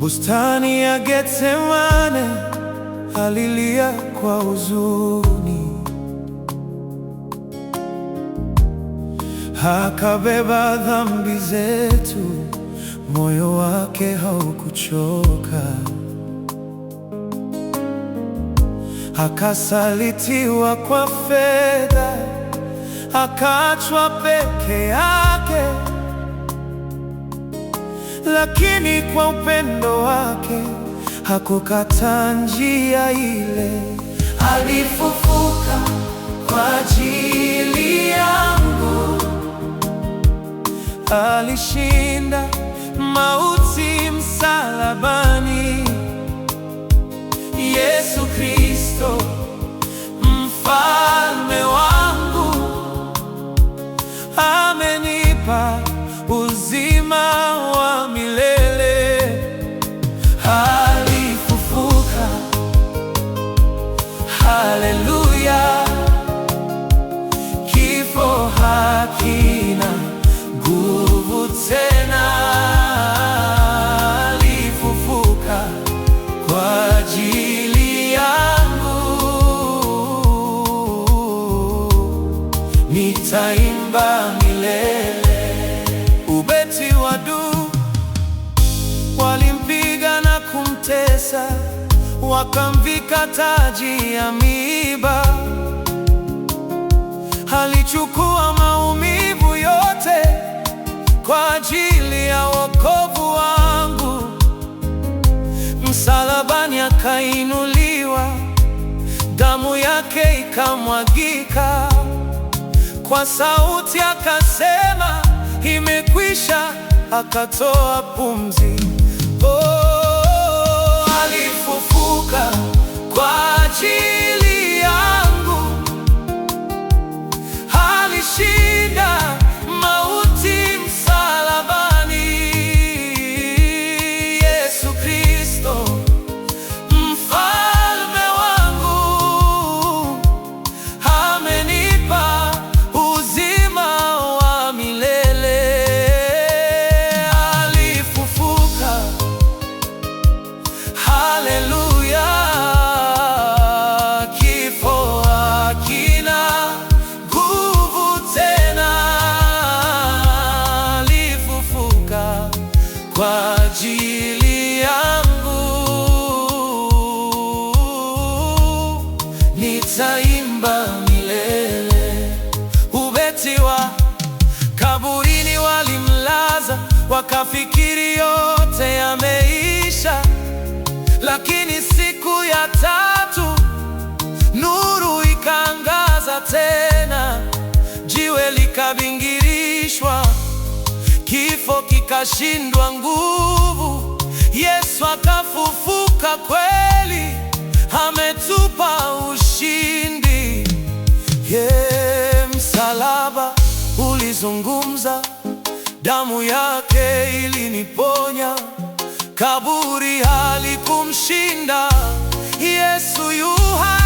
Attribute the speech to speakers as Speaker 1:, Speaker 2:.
Speaker 1: Bustani ya Getsemane alilia kwa huzuni, akabeba dhambi zetu, moyo wake haukuchoka. Akasalitiwa kwa fedha, akaachwa peke yake, lakini kwa upendo wake hakukata njia ile. Alifufuka kwa ajili yangu, alishinda mauti msalabani. Yesu Kristo mfalme wangu amenipa uzima wa milele. Alifufuka, haleluya! Kifo hakina nguvu tena. Alifufuka kwa ajili yangu, nitaimba milele. Ubeti wa adui walimpiga na kumtesa, wakamvika taji ya miiba. Alichukua maumivu yote kwa ajili ya wokovu wangu. Msalabani akainuliwa, damu yake ikamwagika. Kwa sauti akasema, imekwisha, akatoa pumzi. Oh, alifufuka kwa ajili yangu, alishinda mauti msalabani. Yesu Kristo mfalme wangu amenipa uzima wa milele. Alifufuka, haleluya! Kifo hakina nguvu tena. Alifufuka kwa ajili yangu, nitaimba milele. Ubeti wa kaburini walimlaza, wakafikiri yote yameisha, lakini siku ya tatu nuru ikaangaza tena. Jiwe likabingirishwa, kifo kikashindwa nguvu. Yesu akafufuka kweli, ametupa ushindi. Msalaba ulizungumza, damu yake iliniponya. Kaburi halikumshinda, Yesu yu hai.